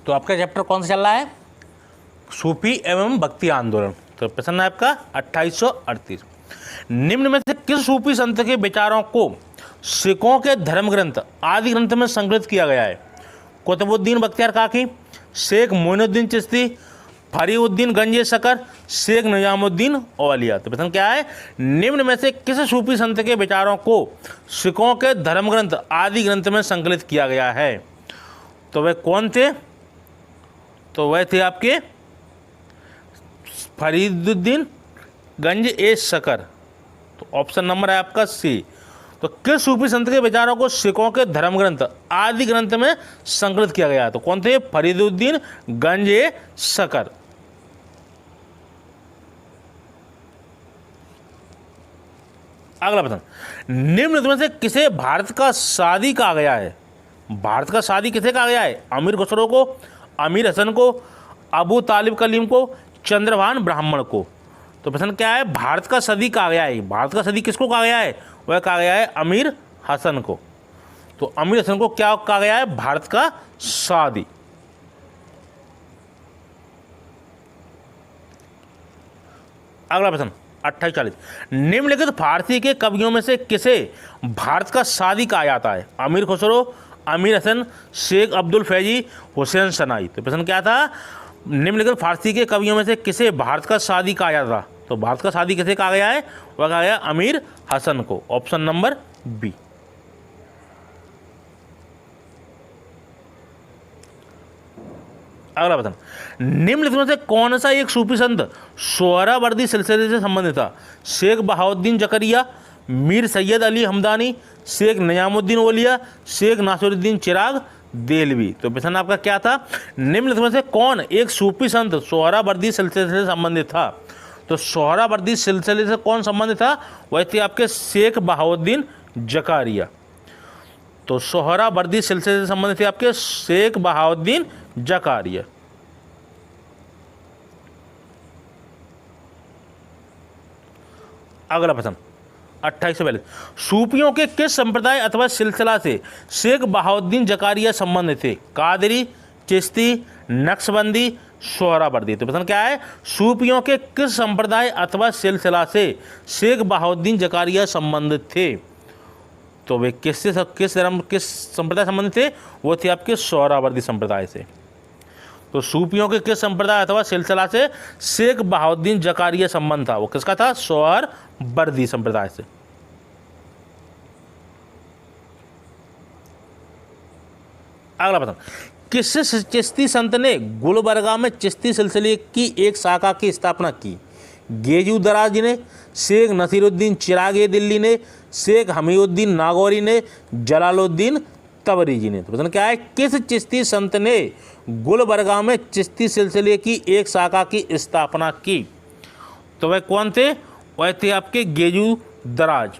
तो आपका चैप्टर कौन सा चल रहा है? सूफी एवं भक्ति आंदोलन। तो प्रश्न है आपका 2838, निम्न में से किस सूफी संत के विचारों को सिखों के धर्म ग्रंथ आदि ग्रंथ में संकलित किया गया है? कुतुबुद्दीन बख्तियार काकी, शेख मोइनुद्दीन चिश्ती, फरीउद्दीन गंजे शकर, शेख निजामुद्दीन औलिया। तो प्रश्न क्या है? निम्न में से किस सूफी संत के विचारों को सिखों के धर्म ग्रंथ आदि ग्रंथ में संकलित किया गया है? तो वह कौन थे? तो वह थे आपके फरीदुद्दीन गंज ए शकर। तो ऑप्शन नंबर है आपका सी। तो किस सूफी संत के विचारों को सिखों के धर्म ग्रंथ आदि ग्रंथ में संकलित किया गया है? तो कौन थे? फरीदुद्दीन गंज ए शकर। अगला प्रश्न, निम्न में से किसे भारत का सादी कहा गया है? भारत का सादी किसे कहा गया है? अमीर खुसरो को, अमीर हसन को, अबू तालिब कलीम को, चंद्रभान ब्राह्मण को। तो प्रश्न क्या है? भारत का सदी कहा गया है। भारत का सदी किसको कहा गया है? वह कहा गया है अमीर हसन को। तो अमीर हसन को क्या कहा गया है? भारत का सादी। अगला प्रश्न 2840, निम्नलिखित फारसी के कवियों में से किसे भारत का सादी कहा जाता है? अमीर खुसरो, अमीर हसन, शेख अब्दुल फैजी, हुसैन सनाई। तो प्रश्न क्या था? निम्नलिखित फारसी के कवियों में से किसे भारत का सादी कहा जाता? तो भारत का सादी किसे कहा गया है? वह कहा गया अमीर हसन को। Option number B. अगला प्रश्न, निम्नलिखित में से कौन सा एक सूफी संत सोहरावर्दी सिलसिले से संबंधित था? शेख बहाउद्दीन जकरिया, मीर सैयद अली हमदानी, शेख निजामुद्दीन औलिया, शेख नासिरुद्दीन चिराग देलवी। तो प्रश्न आपका क्या था? निम्नलिखित में से कौन एक सूफी संत सोहरावर्दी सिलसिले से संबंधित था? तो सोहरावर्दी सिलसिले से कौन संबंधित था? वह थे आपके शेख बहाउद्दीन जकारिया। तो सोहरावर्दी सिलसिले से संबंधित थे आपके शेख बहाउद्दीन जकारिया। अगला प्रश्न 2842, सूफियों के किस संप्रदाय अथवा सिलसिला से शेख बहाउद्दीन जकारिया संबंधित थे? कादरी, चिश्ती, नक्शबंदी, सोहरावर्दी। तो प्रश्न क्या है? सूफियों के किस संप्रदाय अथवा सिलसिला से शेख बहाउद्दीन जकारिया संबंधित थे? तो वे किस संप्रदाय संबंधित थे? वो थे आपके सोहरावर्दी संप्रदाय से। तो सूफियों के किस संप्रदाय अथवा सिलसिला से शेख बहाउद्दीन जकारिया संबंध था? वो किसका था? सोहरावर्दी संप्रदाय से। अगला प्रश्न, किस चिश्ती संत ने गुलबर्गा में चिश्ती सिलसिले की एक शाखा की स्थापना की? गेजू दराज ने, शेख नसीरुद्दीन चिरागे दिल्ली ने, शेख हमीउद्दीन नागौरी ने, जलालुद्दीन तबरीजी ने। तो प्रश्न क्या है? किस चिश्ती संत ने गुलबर्गा में चिश्ती सिलसिले की एक शाखा की स्थापना की? तो वह कौन थे? वह थे आपके गेजू दराज।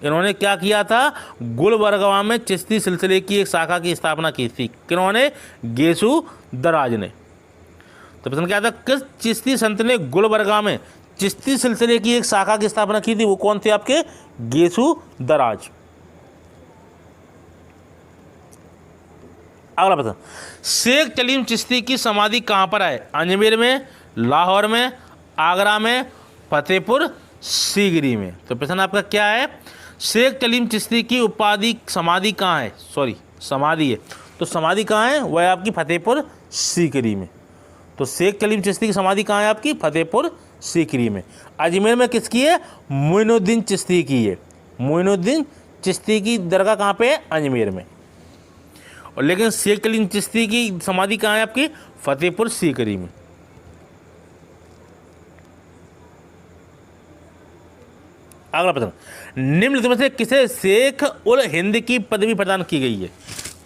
इन्होंने क्या किया था? गुलबर्गा में चिश्ती सिलसिले की एक शाखा की स्थापना की थी। किन्होंने? गेजू दराज ने। तो प्रश्न क्या था? किस चिश्ती संत ने गुलबर्गा में चिश्ती सिलसिले की एक शाखा की स्थापना की थी? वो कौन थे आपके? गेसू दराज। अगला प्रश्न, शेख सलीम चिश्ती की समाधि कहाँ पर है? अजमेर में, लाहौर में, आगरा में, फतेहपुर सीकरी में। तो प्रश्न आपका क्या है? शेख सलीम चिश्ती की उपाधि समाधि कहाँ है? समाधि है। तो समाधि कहाँ है? वह है आपकी फतेहपुर सीकरी में। तो शेख सलीम चिश्ती की समाधि कहाँ है? आपकी फतेहपुर सीकरी में। अजमेर में किसकी है? मोइनुद्दीन चिश्ती की है। मोइनुद्दीन चिश्ती की दरगाह कहाँ पे है? अजमेर में। और लेकिन शेख सलीम चिश्ती की समाधि कहाँ है आपकी? फतेहपुर सीकरी में। अगला प्रश्न, निम्नलिखित में से किसे शेख उल हिंद की पदवी प्रदान की गई है?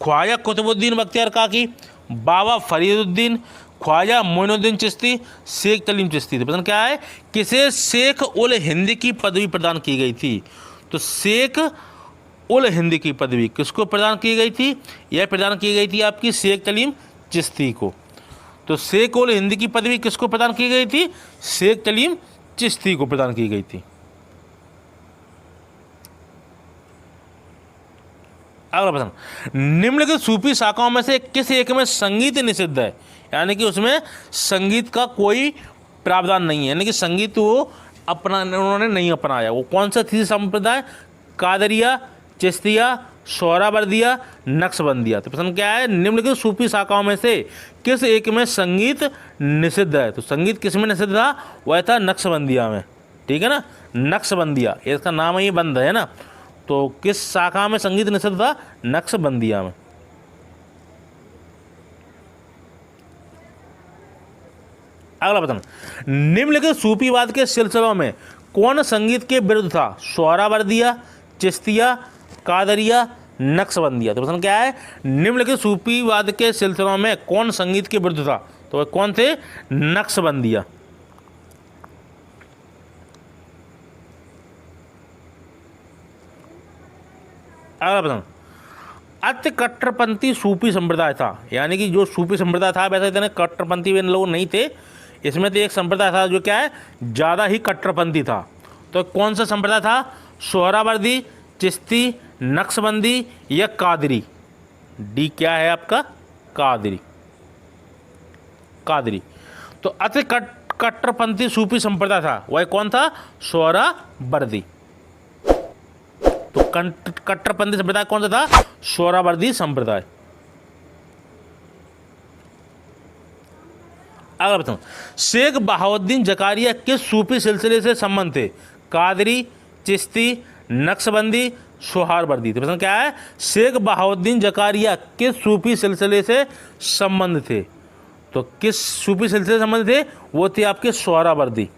ख्वाजा कुतुबुद्दीन बख्तियार काकी, बाबा फरीदुद्दीन, ख्वाजा मोइनुद्दीन चिश्ती, शेख सलीम चिश्ती। तो प्रश्न क्या है? किसे शेख उल हिंद की पदवी प्रदान की गई थी? तो शेख उल हिंद की पदवी किसको प्रदान की गई थी? यह प्रदान की गई थी आपकी शेख सलीम चिश्ती को। तो शेख उल हिंद की पदवी किसको प्रदान की गई थी? शेख सलीम चिश्ती को प्रदान की गई थी। अगला प्रश्न, निम्नलिखित सूफी शाखाओं में से किस एक में संगीत निषिद्ध है, यानी कि उसमें संगीत का कोई प्रावधान नहीं है, यानी कि संगीत वो उन्होंने नहीं अपनाया। वो कौन सा थी संप्रदाय? कादरिया, चिश्तिया, सोहरावर्दिया, नक्शबंदिया। तो प्रश्न क्या है? निम्नलिखित सूफी शाखाओं में से किस एक में संगीत निषिद्ध है? तो संगीत किस में निषिद्ध था? वह था नक्शबंदिया में, ठीक है ना, नक्शबंदिया, इसका नाम ही बंद है ना। तो किस शाखा में संगीत निषिद्ध था? नक्शबंदिया में। अगला प्रश्न, निम्नलिखित सूफीवाद के सिलसिलों में कौन संगीत के विरुद्ध था? सोहरावर्दिया, चिश्तिया, कादरिया, नक्शबंदिया। तो प्रश्न क्या है? निम्नलिखित सूफीवाद के सिलसिलों में कौन संगीत के विरुद्ध था? तो वह कौन थे? नक्शबंदिया। अगला प्रश्न, अति कट्टरपंथी सूफी संप्रदाय था, यानी कि जो सूफी संप्रदाय था, वैसे इतने कट्टरपंथी इन लोग नहीं थे, इसमें तो एक संप्रदाय था जो क्या है, ज़्यादा ही कट्टरपंथी था। तो कौन सा संप्रदाय था? सोहरावर्दी, चिश्ती, नक्शबंदी या कादरी? डी क्या है आपका? कादरी। कादरी। तो अति कट्टरपंथी सूफी संप्रदाय था, वह कौन था? सोहरावर्दी। तो कट्टरपंथी संप्रदाय कौन सा था? सोहरावर्दी संप्रदाय। अगला प्रश्न, शेख बहाउद्दीन जकारिया किस सूफी सिलसिले से संबंध थे? कादरी, चिश्ती, नक्शबंदी, सोहरावर्दी। तो प्रश्न क्या है? शेख बहाउद्दीन जकारिया किस सूफी सिलसिले से संबंध थे? तो किस सूफी सिलसिले से संबंध थे? वो थे आपके सोहरावर्दी।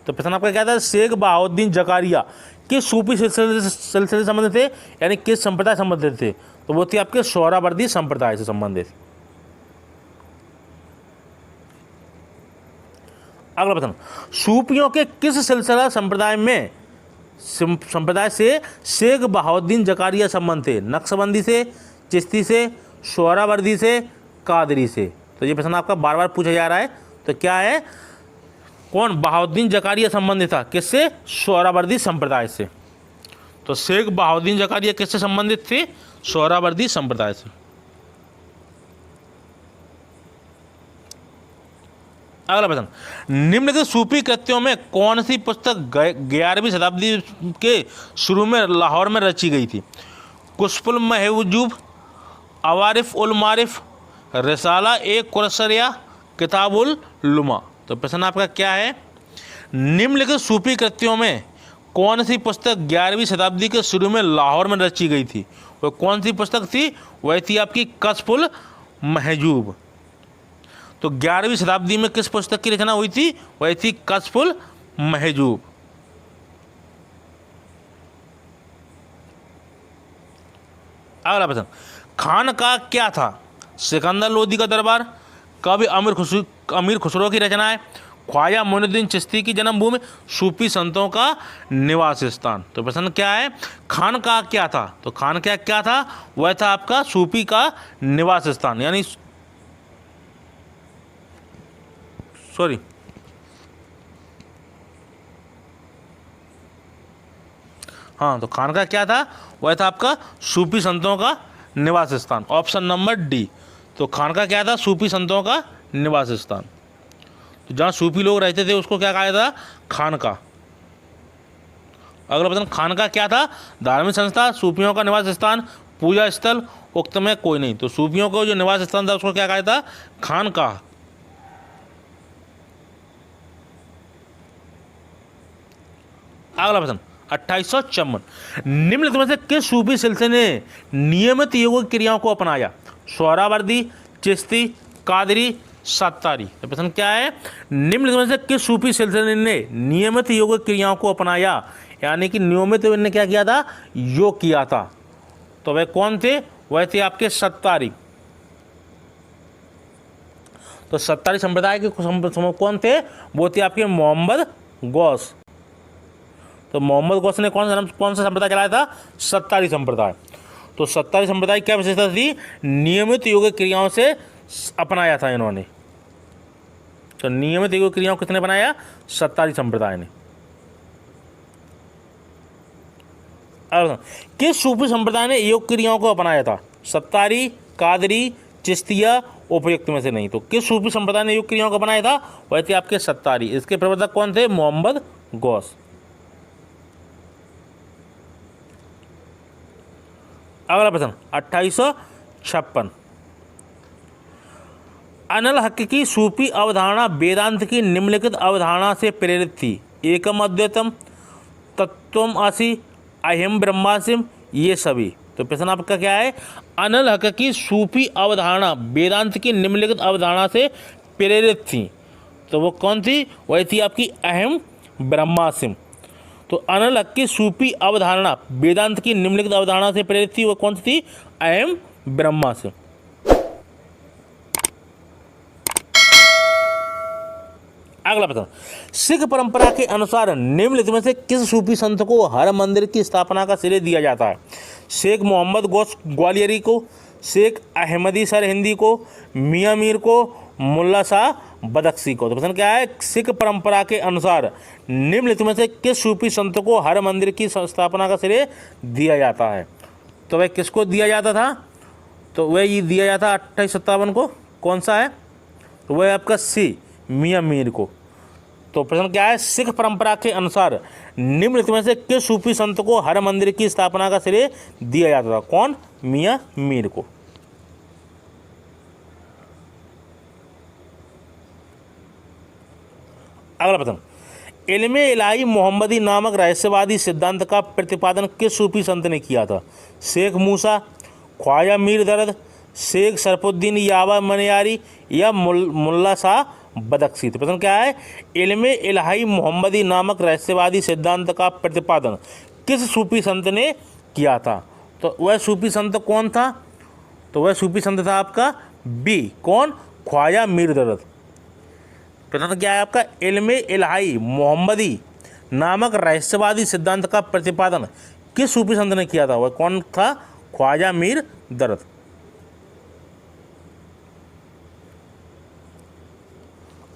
तो प्रश्न आपका क्या था? शेख बहाउद्दीन जकारिया किस सूफी सिलसिले से संबंधित थे, यानी किस संप्रदाय संबंधित थे? तो वो थे आपके सोहरावर्दी संप्रदाय से संबंधित। अगला प्रश्न, सूफियों के किस सिलसिला संप्रदाय से शेख बहाउद्दीन जकारिया संबंध थे? नक्शबंदी से, चिश्ती से, सोहरावर्दी से, कादरी से। तो ये प्रश्न आपका बार बार पूछा जा रहा है। तो क्या है? कौन? बहाउद्दीन जकारिया संबंधित था किससे? सोहरावर्दी संप्रदाय से। तो शेख बहाउद्दीन जकारिया किससे संबंधित थे? सोहरावर्दी संप्रदाय से। अगला प्रश्न, निम्नलिखित सूफी कृतियों में कौन सी पुस्तक 11वीं शताब्दी के शुरू में लाहौर में रची गई थी? कुश्फुल महजूब, अवारिफ उल मारिफ, रिसाला ए कुरसरिया, किताबुल लुमा। तो प्रश्न आपका क्या है? निम्नलिखित सूफी कृतियों में कौन सी पुस्तक 11वीं शताब्दी के शुरू में लाहौर में रची गई थी? वह कौन सी पुस्तक थी? वह थी आपकी कश्फुल महजूब। तो 11वीं शताब्दी में किस पुस्तक की रचना हुई थी? वह थी कश्फुल महजूब। अगला प्रश्न, खानका क्या था? सिकंदर लोदी का दरबार, कवि अमीर खुसरो की रचनाएं, ख्वाजा मोइनुद्दीन चिश्ती की जन्मभूमि, सूफी संतों का निवास स्थान। तो प्रश्न क्या है? खानका क्या था? तो खानका क्या था? वह था आपका सूफी का निवास स्थान, यानी तो खानका क्या था? वह था आपका सूफी संतों का निवास स्थान। Option number D. तो खानका क्या था? सूफी संतों का निवास स्थान। तो जहाँ सूफी लोग रहते थे उसको क्या कहा था? खानका। अगला प्रश्न, खानका क्या था? धार्मिक संस्था, सूफियों का निवास स्थान, पूजा स्थल, उक्त में कोई नहीं। तो सूफियों को जो निवास स्थान था उसको क्या कहा था? खानका। अगला प्रश्न 2854, निम्नलिखित में से किस सूफी सिलसिले ने नियमित योग क्रियाओं को अपनाया? सोहरावर्दी, चिश्ती, कादरी, सत्तारी। तो प्रश्न क्या है? निम्नलिखित में से किस सूफी सिलसिले ने नियमित योग क्रियाओं को अपनाया, यानी कि नियमित इन्होंने क्या किया था? योग किया था। तो वह कौन थे? वह थे आपके सत्तारी। तो सत्तारी संप्रदाय के कौन थे? वो थे आपके मोहम्मद गौस। तो मोहम्मद गौस ने कौन सा संप्रदाय चलाया था? सत्तारी संप्रदाय। तो सत्तारी संप्रदाय क्या विशेषता थी? नियमित योग क्रियाओं से अपनाया था इन्होंने। तो नियमित योग क्रियाओं किसने बनाया? सत्तारी संप्रदाय ने। किस सूफी संप्रदाय ने योग क्रियाओं को अपनाया था? सत्तारी, कादरी, चिश्तिया, उपयुक्त में से नहीं। तो किस सूफी संप्रदाय ने योग क्रियाओं को अपनाया था? वह थे आपके सत्तारी। इसके प्रवर्तक कौन थे? मोहम्मद गौस। अगला प्रश्न 2856, अनल हक की सूफी अवधारणा वेदांत की निम्नलिखित अवधारणा से प्रेरित थी? एकम अद्वैतम, तत्त्वमसि, अहम ब्रह्मास्मि, ये सभी। तो प्रश्न आपका क्या है? अनल हक की सूफी अवधारणा वेदांत की निम्नलिखित अवधारणा से प्रेरित थी, तो वो कौन थी? वही थी आपकी अहम ब्रह्मास्मि। तो अनल हक की सूफी अवधारणा वेदांत की निम्नलिखित अवधारणा से प्रेरित थी, वो कौन सी थी? अहम ब्रह्मास्मि। अगला प्रश्न, सिख परंपरा के अनुसार निम्नलिखित में से किस सूफी संत को हर मंदिर की स्थापना का श्रेय दिया जाता है? शेख मोहम्मद गौस ग्वालियरी को, शेख अहमदी सर हिंदी को, मियाँ मीर को, मुल्ला शाह बदख्शी को। तो प्रश्न क्या है? सिख परंपरा के अनुसार निम्नलिखित में से किस सूफी संत को हर मंदिर की स्थापना का श्रेय दिया जाता है? तो वह किसको दिया जाता था? तो वह ये दिया जाता 2857 को। कौन सा है? तो वह आपका सी, मियाँ मीर को। तो प्रश्न क्या है? सिख परंपरा के अनुसार निम्नलिखित में से किस सूफी संत को हर मंदिर की स्थापना का श्रेय दिया जाता था? कौन? मियाँ मीर को। अगला प्रश्न, इल्मे इलाही मोहम्मदी नामक रहस्यवादी सिद्धांत का प्रतिपादन किस सूफी संत ने किया था? शेख मूसा, ख्वाजा मीर दर्द, शेख सरफुद्दीन यावा मनियारी, या मुल्ला शाह बदख्शी। तो प्रश्न क्या है? इल्मे इलाही मोहम्मदी नामक रहस्यवादी सिद्धांत का प्रतिपादन किस सूफी संत ने किया था? तो वह सूफी संत कौन था? तो वह सूफी संत था आपका बी, कौन? ख्वाजा मीर दर्द। प्रश्न क्या है आपका? इल्मे इलाही मोहम्मदी नामक रहस्यवादी सिद्धांत का प्रतिपादन किस सूफी संत ने किया था? वह कौन था? ख्वाजा मीर दर्द।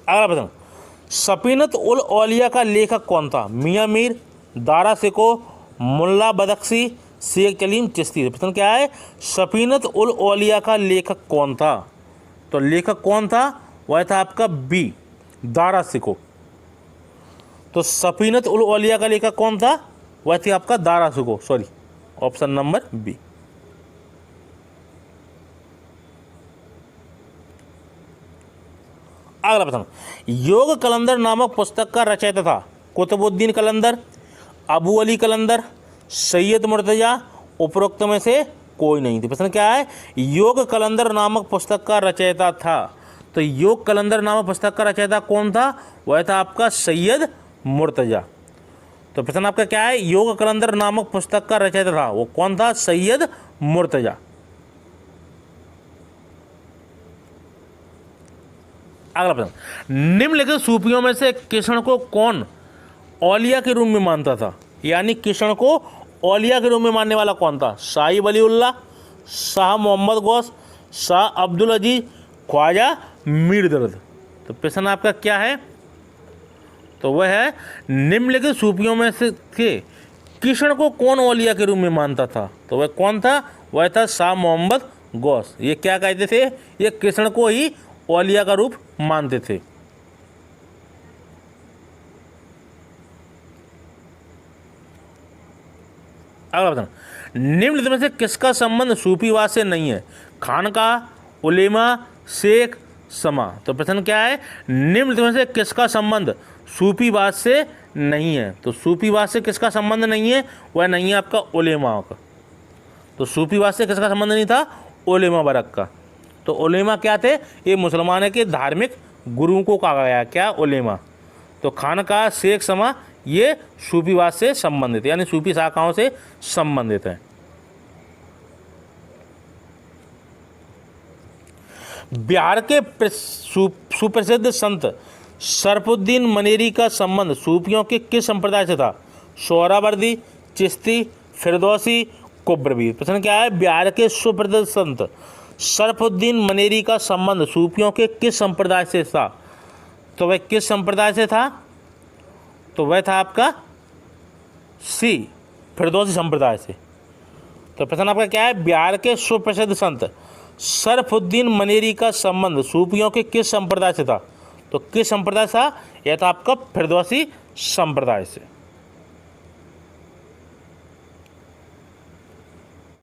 अगला प्रश्न, सफीनत उल औलिया का लेखक कौन था? मियाँ मीर, दारा सिको, मुल्ला बदख्शी, शेख कलीम चिश्ती। प्रश्न क्या है? सफीनत उल औलिया का लेखक कौन था? तो लेखक कौन था? वह था आपका बी, दारा सिको। तो सफीनत उल औलिया का लेखक कौन था? वह थी आपका Dara Shikoh. Sorry, option number B. अगला प्रश्न, योग कलंदर नामक पुस्तक का रचयिता था? कुतुबुद्दीन कलंदर, अबू अली कलंदर, सैयद मुर्तजा, उपरोक्त में से कोई नहीं। तो प्रश्न क्या है? योग कलंदर नामक पुस्तक का रचयिता था। तो योग कलंदर नामक पुस्तक का रचयिता कौन था? वह था आपका सैयद मुर्तजा। तो प्रश्न आपका क्या है? योग कलंदर नामक पुस्तक का रचयिता था, वो कौन था? सैयद मुर्तजा। अगला प्रश्न, निम्नलिखित सूफियों में से कृष्ण को कौन औलिया के रूप में मानता था? यानी कृष्ण को औलिया के रूप में मानने वाला कौन था? शाही वलीउल्लाह, शाह मोहम्मद गौस, शाह अब्दुल अजीज, ख्वाजा मीर दर्द। तो प्रश्न आपका क्या है? तो वह है निम्नलिखित सूफियों में से के कृष्ण को कौन औलिया के रूप में मानता था? तो वह कौन था? वह था शाह मोहम्मद गौस। ये क्या कहते थे? ये कृष्ण को ही औलिया का रूप मानते थे। अगला प्रश्न, निम्नलिखित में से किसका संबंध सूफीवाद से नहीं है? खानका, उलेमा, शेख, समा। तो प्रश्न क्या है? निम्नलिखित में से किसका संबंध सूफीवाद से नहीं है? तो सूफीवाद से किसका संबंध नहीं है? वह नहीं है आपका उलेमा का। तो सूफीवाद से किसका संबंध नहीं था? उलेमा वर्ग का। तो उलेमा क्या थे? ये मुसलमानों के धार्मिक गुरुओं को कहा गया, क्या? उलेमा। तो खानका, शेख, समा ये सूफीवाद से संबंधित, यानी सूफी शाखाओं से संबंधित है। बिहार के सुप्रसिद्ध संत सरफुद्दीन मनेरी का संबंध सूफियों के किस संप्रदाय से था? सोहरावर्दी, चिश्ती, फिरदौसी, कुब्रवी। प्रश्न क्या है? बिहार के सुप्रसिद्ध संत सरफुद्दीन मनेरी का संबंध सूफियों के किस संप्रदाय से था? तो वह किस संप्रदाय से था? तो वह था आपका सी, फिरदौसी संप्रदाय से। तो प्रश्न आपका क्या है, बिहार के सुप्रसिद्ध संत शरफुद्दीन मनेरी का संबंध सूफियों के किस संप्रदाय से था? तो किस संप्रदाय से था? यह था आपका फिरदौसी संप्रदाय से।